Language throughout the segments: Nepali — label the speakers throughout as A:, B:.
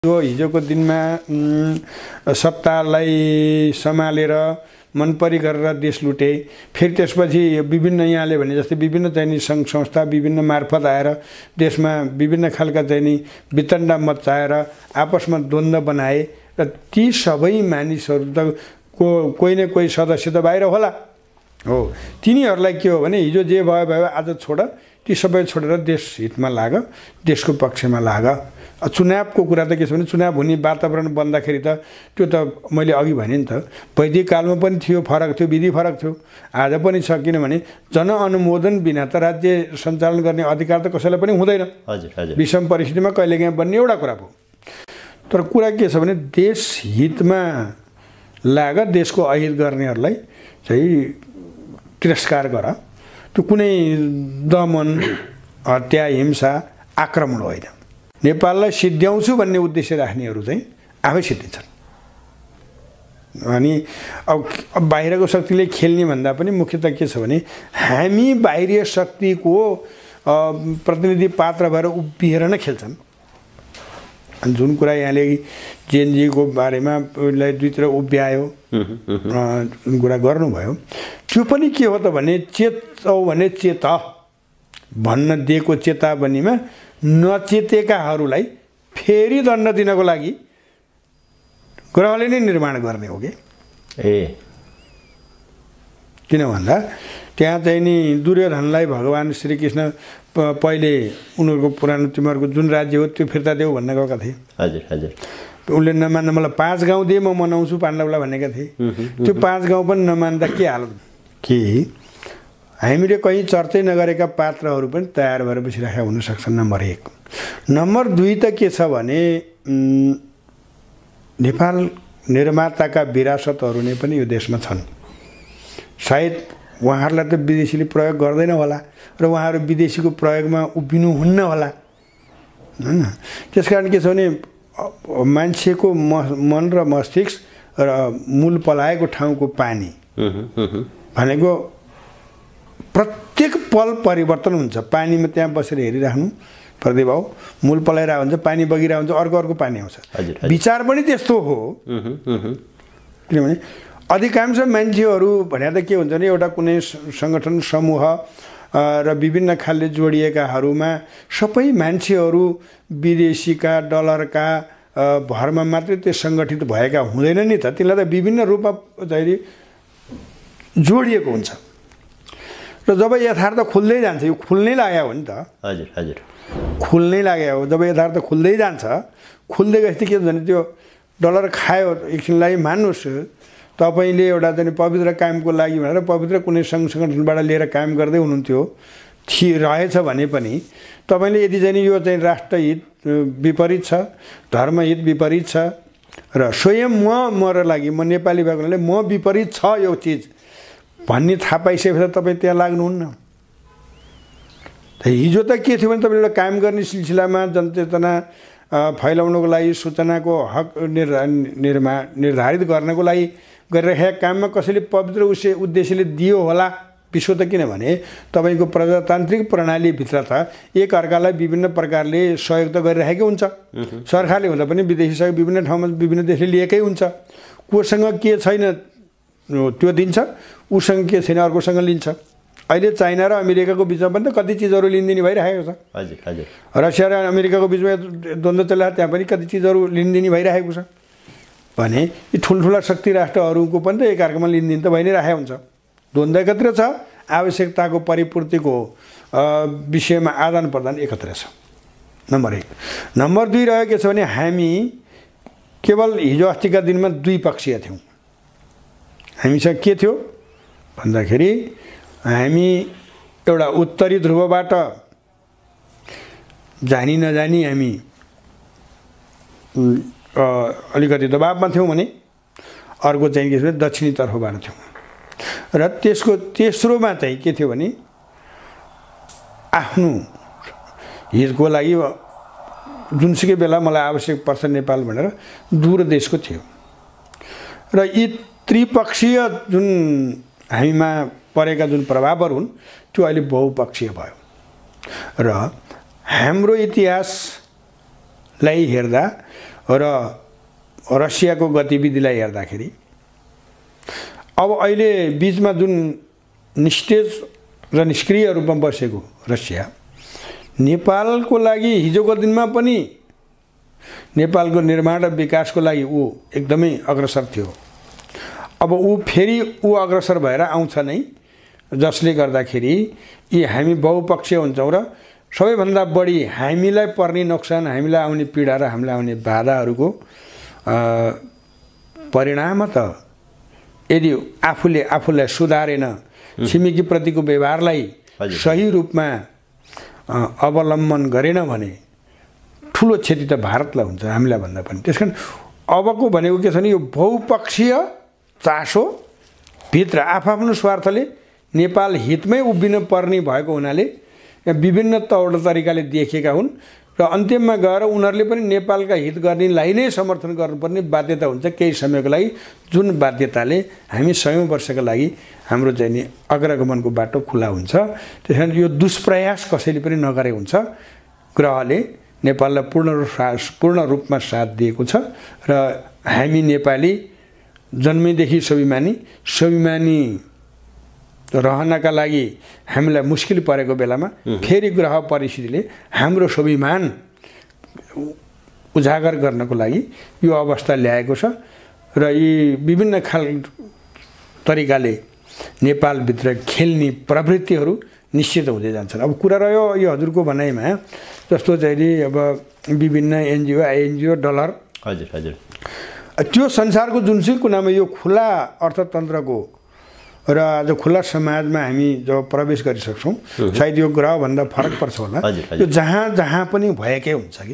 A: जो हिजोको दिनमा सत्तालाई सम्हालेर मनपरी गरेर देश लुटे, फेरि त्यसपछि विभिन्न यहाँले भने जस्तै विभिन्न चाहिँ सङ्घ संस्था विभिन्न मार्फत आएर देशमा विभिन्न खालका चाहिँ वितण्डा मच्चाएर आपसमा द्वन्द्व बनाए र ती सबै मानिसहरू त कोही न कोही सदस्य त बाहिर होला हो। तिनीहरूलाई के हो भने हिजो जे भयो भयो आज छोड, ती सबै छोडेर देश हितमा लाग, देशको पक्षमा लाग। चुनावको कुरा त के छ भने चुनाव हुने वातावरण बन्दाखेरि त त्यो त मैले अघि भने नि त वैदिक कालमा पनि थियो, फरक थियो, विधि फरक थियो, आज पनि छ। किनभने जनअनुमोदन बिना त राज्य सञ्चालन गर्ने अधिकार त कसैलाई पनि हुँदैन। विषम परिस्थितिमा कहिलेकाहीँ बन्ने एउटा कुरा हो। तर कुरा के छ भने देश हितमा लाग, देशको अहित गर्नेहरूलाई चाहिँ तिरस्कार गर। त्यो कुनै दमन, हत्या, हिंसा, आक्रमण होइन। नेपाललाई सिद्ध्याउँछु भन्ने उद्देश्य राख्नेहरू चाहिँ आफै सिद्धिन्छन्। अनि अब बाहिरको शक्तिले खेल्ने भन्दा पनि मुख्यतः के छ भने हामी बाहिरी शक्तिको प्रतिनिधि पात्र भएर उभिएर नै खेल्छन्। अनि जुन कुरा यहाँले जेएनजीको बारेमा दुईतिर उभ्यायो, जुन कुरा गर्नुभयो त्यो पनि के हो त भने चेतौ भने चेत भन्न दिएको चेतावनीमा नचेतेकाहरूलाई फेरि दण्ड दिनको लागि ग्रहले नै निर्माण गर्ने हो कि। किन भन्दा त्यहाँ चाहिँ नि दुर्योधनलाई भगवान् श्रीकृष्ण पहिले उनीहरूको पुरानो तिमीहरूको जुन राज्य हो त्यो फिर्ता देऊ भन्न गएका थिए।
B: हजुर हजुर।
A: उसले नमान्न मलाई 5 गाउँ दिए म मनाउँछु पाण्डवलाई भनेका थिए। त्यो 5 गाउँ पनि नमान्दा के हालत कि हामीले कहीँ चर्चै नगरेका पात्रहरू पनि तयार भएर बसिरहेका हुनसक्छन्। नम्बर 1। नम्बर 2 त के छ भने नेपाल निर्माताका विरासतहरू नै पनि यो देशमा छन्। सायद उहाँहरूलाई त विदेशीले प्रयोग गर्दैन होला र उहाँहरू विदेशीको प्रयोगमा उभिनुहुन्न होला हैन। त्यसकारण के छ भने मान्छेको मन र मस्तिष्क र मूल पलाएको ठाउँको पानी भनेको प्रत्येक पल परिवर्तन हुन्छ। पानीमा त्यहाँ बसेर हेरिराख्नु प्रदीप बाबु, मूल पलाइरहेको हुन्छ, पानी बगिरहेको हुन्छ, अर्को पानी आउँछ। विचार पनि त्यस्तो हो। किनभने अधिकांश मान्छेहरू भने त के हुन्छ भने एउटा कुनै सङ्गठन समूह र विभिन्न खालले जोडिएकाहरूमा सबै मान्छेहरू विदेशीका डलरका भरमा मात्रै त्यो सङ्गठित भएका हुँदैन नि त। तिनीहरूलाई त विभिन्न रूपमा चाहिँ जोडिएको हुन्छ र जब यथार्थ खुल्दै जान्छ, यो खुल्नै लाग्यो हो नि त।
B: हजुर हजुर।
A: खुल्नै लाग्यो हो। जब यथार्थ खुल्दै जान्छ, खुल्दै गएपछि के हुन्छ भने त्यो डलर खायो एकछिनलाई मान्नुहोस्, तपाईँले एउटा चाहिँ पवित्र कामको लागि भनेर पवित्र कुनै सङ्घ सङ्गठनबाट लिएर काम गर्दै हुनुहुन्थ्यो रहेछ भने पनि तपाईँले यदि चाहिँ यो चाहिँ राष्ट्रहित विपरीत छ, धर्महित विपरीत छ र स्वयं मर लागि म नेपाली भएको हुनाले म विपरीत छ यो चिज भन्ने थाहा पाइसकेपछि तपाईँ त्यहाँ लाग्नुहुन्न। हिजो त के थियो भने तपाईँले एउटा काम गर्ने सिलसिलामा जनचेतना फैलाउनको लागि, सूचनाको हक निर्धारित गर्नको लागि गरिरहेका काममा कसैले पवित्र उद्देश्यले दियो होला विश्व त। किनभने तपाईँको प्रजातान्त्रिक प्रणालीभित्र त एक अर्कालाई विभिन्न प्रकारले सहयोग त गरिरहेकै हुन्छ। सरकारले हुँदा पनि विदेशी सहयोग विभिन्न ठाउँमा विभिन्न देशले लिएकै हुन्छ। कोसँग के छैन त्यो दिन्छ, उसँग के छैन अर्कोसँग लिन्छ। अहिले चाइना र अमेरिकाको बिचमा पनि त कति चिजहरू लिनदिनी भइरहेको छ।
B: हजुर हजुर।
A: रसिया र अमेरिकाको बिचमा द्वन्द्व चलिरहेको, त्यहाँ पनि कति चिजहरू लिनदिनी भइरहेको छ भने यी ठुल्ठुला शक्ति राष्ट्रहरूको पनि त एकअर्कामा लिनदिन त भइ नै राखेको हुन्छ। द्वन्द्व एकत्र छ, आवश्यकताको परिपूर्तिको विषयमा आदान प्रदान एकत्र छ। नम्बर 1। नम्बर 2 रह्यो के छ भने हामी केवल हिजो अस्तिका दिनमा द्विपक्षीय थियौँ। हामीसँग के थियो भन्दाखेरि हामी एउटा उत्तरी ध्रुवबाट जानी नजानी हामी अलिकति दबावमा थियौँ भने अर्को चाहिँ के छ भने दक्षिणी तर्फबाट थियौँ र त्यसको तेस्रोमा चाहिँ के थियो भने आफ्नो हितको लागि जुनसुकै बेला मलाई आवश्यक पर्छ नेपाल भनेर दूर देशको थियो। र यी त्रिपक्षीय जुन हामीमा परेका जुन प्रभावहरू हुन् त्यो अहिले बहुपक्षीय भयो र हाम्रो इतिहासलाई हेर्दा र रसियाको गतिविधिलाई हेर्दाखेरि अब अहिले बीचमा जुन निस्तेज र निष्क्रिय रूपमा बसेको रसिया नेपालको लागि हिजोको दिनमा पनि नेपालको निर्माण र विकासको लागि ऊ एकदमै अग्रसर थियो। अब ऊ फेरि अग्रसर भएर आउँछ नै, जसले गर्दाखेरि यी हामी बहुपक्षीय हुन्छौँ र सबैभन्दा बढी हामीलाई पर्ने नोक्सान, हामीलाई आउने पीडा र हामीलाई आउने बाधाहरूको परिणाम त यदि आफूलाई सुधारेन, छिमेकीप्रतिको व्यवहारलाई सही रूपमा अवलम्बन गरेन भने ठुलो क्षति त भारतलाई हुन्छ, हामीलाई भन्दा पनि। त्यसकारण अबको भनेको के छ भने यो बहुपक्षीय चासो भित्र आफ्नो स्वार्थले नेपाल हितमै उभिन पर्ने भएको हुनाले यहाँ विभिन्न तौर तरिकाले देखिएका हुन् र अन्तिममा गएर उनीहरूले पनि नेपालका हित गर्नेलाई नै समर्थन गर्नुपर्ने बाध्यता हुन्छ केही समयको लागि, जुन बाध्यताले हामी 100औं वर्षका लागि हाम्रो चाहिँ नि अग्रगमनको बाटो खुला हुन्छ। त्यसकारण यो दुष्प्रयास कसैले पनि नगरे हुन्छ। ग्रहले नेपाललाई पूर्ण रूपमा साथ दिएको छ र हामी नेपाली जन्मैदेखि स्वाभिमानी रहनका लागि हामीलाई मुस्किल परेको बेलामा फेरि ग्रह परिस्थितिले हाम्रो स्वाभिमान उजागर गर्नको लागि यो अवस्था ल्याएको छ र यी विभिन्न तरिकाले नेपालभित्र खेल्ने प्रवृत्तिहरू निश्चित हुँदै जान्छन्। अब कुरा रह्यो यो हजुरको भनाइमा जस्तो चाहिँ नि अब विभिन्न एनजिओ आइएनजिओ डलर,
B: हजुर हजुर,
A: त्यो संसारको जुनसुकै कुनामा यो खुला अर्थतन्त्रको र आज खुला समाजमा हामी जब प्रवेश गरिसक्छौँ सायद यो ग्रहभन्दा फरक पर्छ होला। यो जहाँ पनि भएकै हुन्छ कि।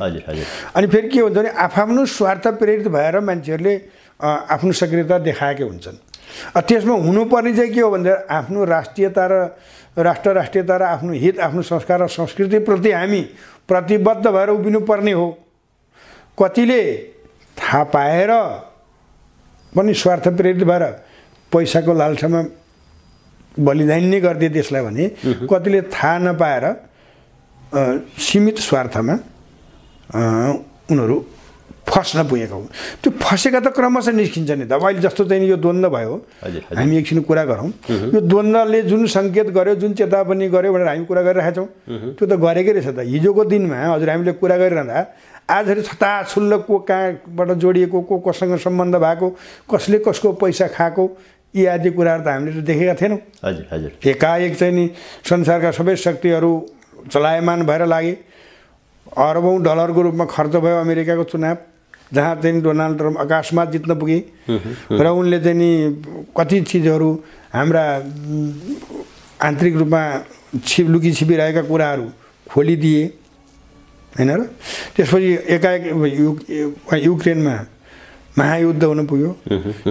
A: अनि फेरि के हुन्छ भने आफ्नो स्वार्थ प्रेरित भएर मान्छेहरूले आफ्नो सक्रियता देखाएकै हुन्छन्। त्यसमा हुनुपर्ने चाहिँ के हो भन्दा आफ्नो राष्ट्रियता र राष्ट्रियता र आफ्नो हित, आफ्नो संस्कार र संस्कृतिप्रति हामी प्रतिबद्ध भएर उभिनुपर्ने हो। कतिले थाहा पाएर पनि स्वार्थ प्रेरित भएर पैसाको लालसामा बलिदान नै गरिदिए त्यसलाई भने कतिले थाहा नपाएर सीमित स्वार्थमा उनीहरू फस्न पुगेका हुन्। त्यो फसेका त क्रमशः निस्किन्छ नि त। अब अहिले जस्तो चाहिँ यो द्वन्द्व भयो, हामी एकछिन कुरा गरौँ। यो द्वन्द्वले जुन सङ्केत गर्यो, जुन चेतावनी गर्यो भनेर हामी कुरा गरिरहेका छौँ, त्यो त गरेकै रहेछ त। हिजोको दिनमा हजुर हामीले कुरा गरिरहँदा आजहरू छताछुल्ल को कहाँबाट जोडिएको, को कोसँग सम्बन्ध भएको, कसले कसको पैसा खाएको, यी आदि कुराहरू त हामीले देखेका थिएनौँ।
B: हजुर हजुर,
A: एकाएक चाहिँ नि संसारका सबै शक्तिहरू चलायमान भएर लागे। अरबौँ डलरको रूपमा खर्च भयो अमेरिकाको चुनाव, जहाँ चाहिँ डोनाल्ड ट्रम्प आकाशमा जित्न पुगे र उनले चाहिँ नि कति चिजहरू हाम्रा आन्तरिक रूपमा लुकी छिपिरहेका कुराहरू खोलिदिए हैन र। त्यसपछि एकाएक युक्रेनमा महायुद्ध हुन पुग्यो।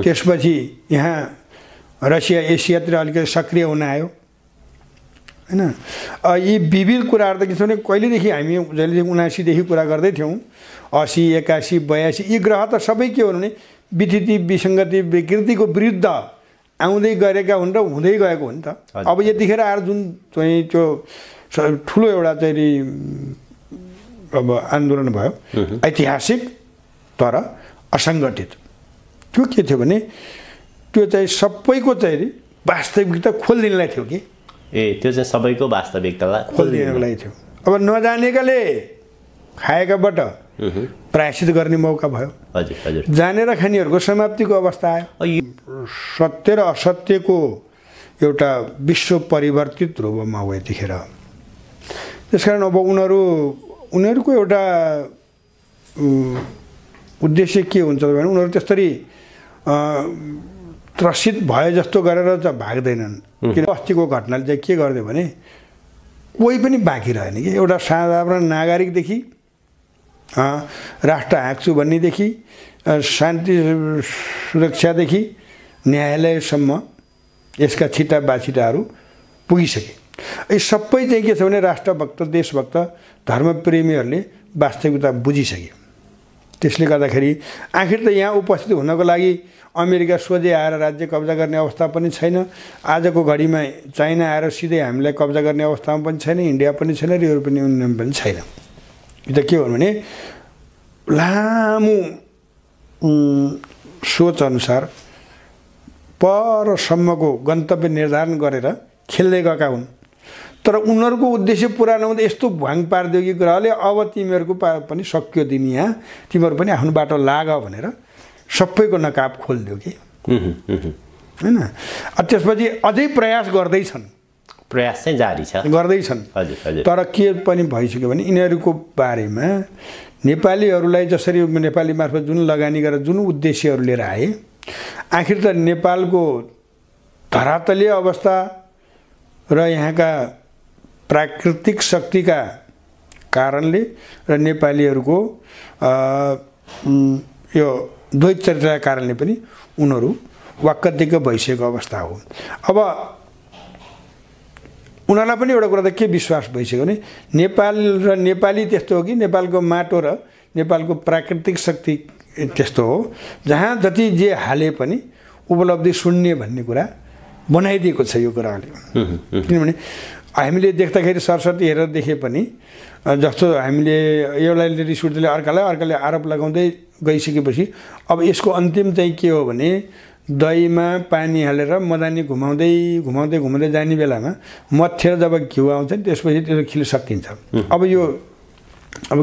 A: त्यसपछि यहाँ रसिया एसियातिर अलिकति सक्रिय हुन आयो हैन। यी विविध कुराहरू त के छ भने कहिलेदेखि हामी जहिलेदेखि 79 देखि कुरा गर्दै थियौँ, 80, 81, 82 यी ग्रह त सबै के हो भने विथिति विसङ्गति विकृतिको विरुद्ध आउँदै गरेका हुन् र हुँदै गएको हो नि त। अब यतिखेर आएर जुन चाहिँ त्यो ठुलो एउटा चाहिँ अब आन्दोलन भयो ऐतिहासिक तर असङ्गठित, त्यो के थियो भने त्यो चाहिँ सबैको चाहिँ वास्तविकता खोलिदिनलाई थियो कि।
B: त्यो चाहिँ सबैको वास्तविकतालाई
A: खोलिदिनको लागि थियो। अब नजानेकाले खाएकाबाट प्रायश्चित गर्ने मौका भयो।
B: हजुर हजुर,
A: जानेर खानेहरूको समाप्तिको अवस्था आयो। सत्य र असत्यको एउटा विश्व परिवर्तित रूपमा हो यतिखेर। त्यसकारण अब उनीहरूको एउटा उद्देश्य के हुन्छ भने उनीहरू त्यसरी त्रसित भए जस्तो गरेर चाहिँ भाग्दैनन्। किन अस्तिको घटनाले चाहिँ के गरिदियो भने कोही पनि बाँकी रहेन कि। एउटा साधारण नागरिकदेखि राष्ट्र हाँक्छु भन्नेदेखि शान्ति सुरक्षादेखि न्यायालयसम्म यसका छिटा बाछिटाहरू पुगिसके। यी सबै चाहिँ के छ भने राष्ट्रभक्त, देशभक्त, धर्मप्रेमीहरूले वास्तविकता बुझिसके। त्यसले गर्दाखेरि आखिर त यहाँ उपस्थित हुनको लागि अमेरिका सोझै आएर राज्य कब्जा गर्ने अवस्था पनि छैन। आजको घडीमा चाइना आएर सिधै हामीलाई कब्जा गर्ने अवस्थामा पनि छैन, इन्डिया पनि छैन र युरोपियन युनियन पनि छैन। यो त के हो भने लामो सोच अनुसार परसम्मको गन्तव्य निर्धारण गरेर खेल्दै गएका हुन्। तर उनीहरूको उद्देश्य पुरा नहुँदा यस्तो भ्वाङ पारिदियो कि ग्रहले अब तिमीहरूको पनि सक्यो दिन यहाँ, तिमीहरू पनि आफ्नो बाटो लाग भनेर सबैको नकाब खोलिदियो कि होइन। त्यसपछि अझै प्रयास गर्दैछन्,
B: प्रयास चाहिँ जारी छ,
A: गर्दैछन्।
B: हजुर हजुर।
A: तर के पनि भइसक्यो भने यिनीहरूको बारेमा नेपालीहरूलाई जसरी नेपाली मार्फत जुन लगानी गरेर जुन उद्देश्यहरू लिएर आए, आखिर त नेपालको धरातलीय अवस्था र यहाँका प्राकृतिक शक्तिका कारणले र नेपालीहरूको यो द्वैत चरित्रका कारणले पनि उनीहरू वाक्कदिक्क भइसकेको अवस्था हो। अब उनीहरूलाई पनि एउटा कुरा त के विश्वास भइसक्यो भने नेपाल र नेपाली त्यस्तो हो कि नेपालको माटो र नेपालको प्राकृतिक शक्ति त्यस्तो हो जहाँ जति जे हाले पनि उपलब्धि शून्य भन्ने कुरा बनाइदिएको छ यो कुराले। किनभने हामीले देख्दाखेरि सरस्वती हेरेर देखे पनि जस्तो हामीले एउटाले रिस उठ्दै अर्काले आरोप लगाउँदै गइसकेपछि अब यसको अन्तिम चाहिँ के हो भने दहीमा पानी हालेर मदानी घुमाउँदै घुमाउँदै घुमाउँदै जाने बेलामा मथेर जब घिउ आउँछ नि त्यसपछि त्यो खिल सकिन्छ। अब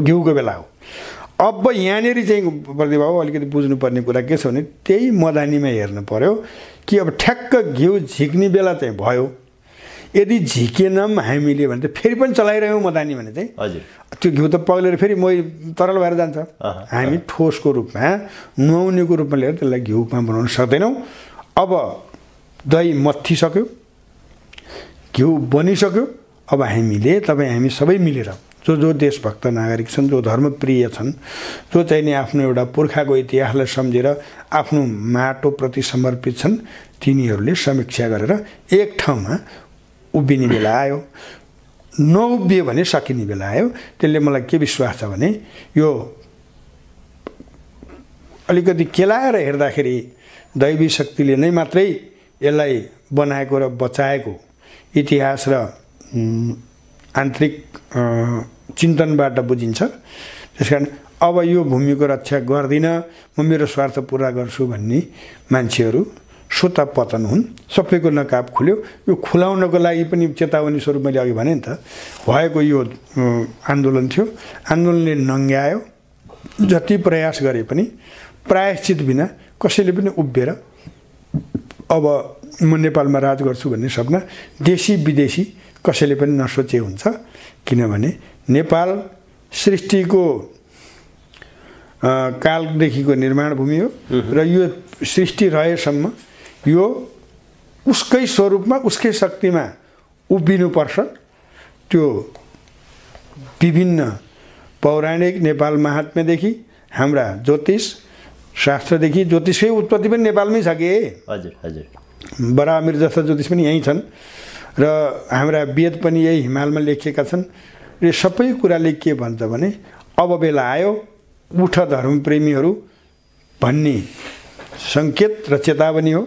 A: घिउको बेला हो। अब यहाँनिर चाहिँ प्रतिभा हो अलिकति बुझ्नुपर्ने कुरा के छ भने त्यही मदानीमा हेर्नु पर्यो कि अब ठ्याक्क घिउ झिक्ने बेला चाहिँ भयो, यदि झिकेनौँ हामीले भने त फेरि पनि चलाइरह्यौँ मदानी भने चाहिँ
B: हजुर
A: त्यो घिउ त पग्लेर फेरि मै तरल भएर जान्छ। हामी ठोसको रूपमा नुहाउनेको रूपमा लिएर त्यसलाई घिउमा बनाउन सक्दैनौँ। अब दही मत्थिसक्यो, घिउ बनिसक्यो, अब हामी सबै मिलेर जो देशभक्त नागरिक छन्, जो धर्मप्रिय छन्, जो चाहिँ नि आफ्नो एउटा पुर्खाको इतिहासलाई सम्झेर आफ्नो माटोप्रति समर्पित छन्, तिनीहरूले समीक्षा गरेर एक ठाउँमा उभिने बेला आयो। नउभियो भने सकिने बेला आयो। त्यसले मलाई के विश्वास छ भने यो अलिकति केलाएर हेर्दाखेरि दैवी शक्तिले नै मात्रै यसलाई बनाएको र बचाएको इतिहास र आन्तरिक चिन्तनबाट बुझिन्छ। त्यसकारण अब यो भूमिको रक्षा गर्दिनँ, म मेरो स्वार्थ पुरा गर्छु भन्ने मान्छेहरू स्वतः पतन हुन्। सबैको नकाब खुल्यो। यो खुलाउनको लागि पनि चेतावनी स्वरूप मैले अघि भने नि त भएको यो आन्दोलन थियो। आन्दोलनले नङ्ग्यायो। जति प्रयास गरे पनि प्रायश्चित बिना कसैले पनि उभिएर अब म नेपालमा राज गर्छु भन्ने सपना देशी विदेशी कसैले पनि नसोचे हुन्छ। किनभने नेपाल सृष्टिको कालदेखिको निर्माण भूमि हो र यो सृष्टि रहेसम्म यो उसकै स्वरूपमा उसकै शक्तिमा उभिनुपर्छ। त्यो विभिन्न पौराणिक नेपाल महात्म्यदेखि हाम्रा ज्योतिष शास्त्रदेखि ज्योतिषकै उत्पत्ति पनि नेपालमै छ कि।
B: हजुर हजुर।
A: बरामिर जस्ता ज्योतिष पनि यहीँ छन् र हाम्रा वेद पनि यही हिमालमा लेखिएका छन्। यो सबै कुराले के भन्छ भने अब बेला आयो, उठ धर्मप्रेमीहरू भन्ने सङ्केत र चेतावनी हो।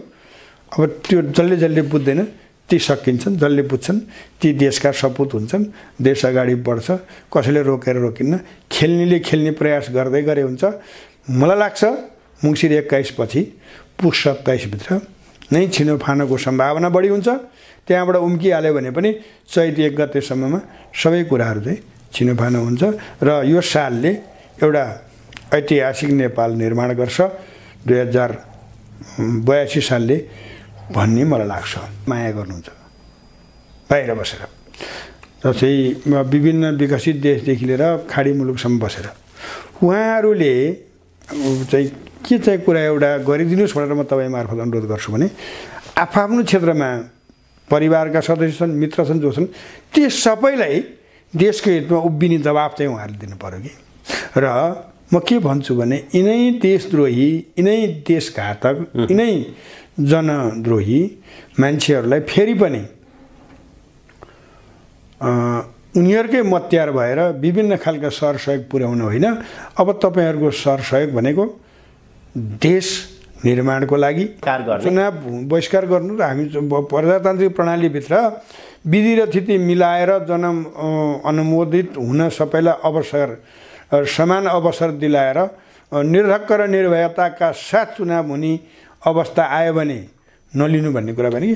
A: अब त्यो जसले बुझ्दैन ती सकिन्छन्, जसले बुझ्छन् ती देशका सपुत हुन्छन्, देश अगाडि बढ्छ। कसैले रोकेर रोकिन्न। खेल्नेले खेल्ने प्रयास गर्दै गरे हुन्छ। मलाई लाग्छ मङ्सिर 21 पछि पुष 27 भित्र नै छिनोफानोको सम्भावना बढी हुन्छ। त्यहाँबाट उम्किहाल्यो भने पनि चैत 1 गतेसम्ममा सबै कुराहरू चाहिँ छिनोफानो हुन्छ र यो सालले एउटा ऐतिहासिक नेपाल निर्माण गर्छ 2082 सालले भन्ने मलाई लाग्छ। माया गर्नुहुन्छ बाहिर बसेर, जस्तै विभिन्न विकसित देशदेखि लिएर खाडी मुलुकसम्म बसेर उहाँहरूले चाहिँ के चाहिँ कुरा एउटा गरिदिनुहोस् भनेर म तपाईँ मार्फत अनुरोध गर्छु भने आफ्नो क्षेत्रमा परिवारका सदस्य छन्, मित्र छन्, जो छन्, ती सबैलाई देशको हितमा उभिने दबाब चाहिँ उहाँहरूले दिनु पर्यो कि। र म के भन्छु भने यिनै देशद्रोही, यिनै देशघातक, यिनै जनद्रोही मान्छेहरूलाई फेरि पनि उनीहरूकै मत्यार भएर विभिन्न खालका सरसहयोग पुर्याउन होइन। अब तपाईँहरूको सरसहयोग भनेको देश निर्माणको लागि चुनाव बहिष्कार गर्नु र हामी प्रजातान्त्रिक प्रणालीभित्र विधि र स्थिति मिलाएर अनुमोदित हुन सबैलाई अवसर समान अवसर दिलाएर निर्धक्क र निर्भयताका साथ चुनाव हुने अवस्था आयो भने नलिनु भन्ने कुरा भने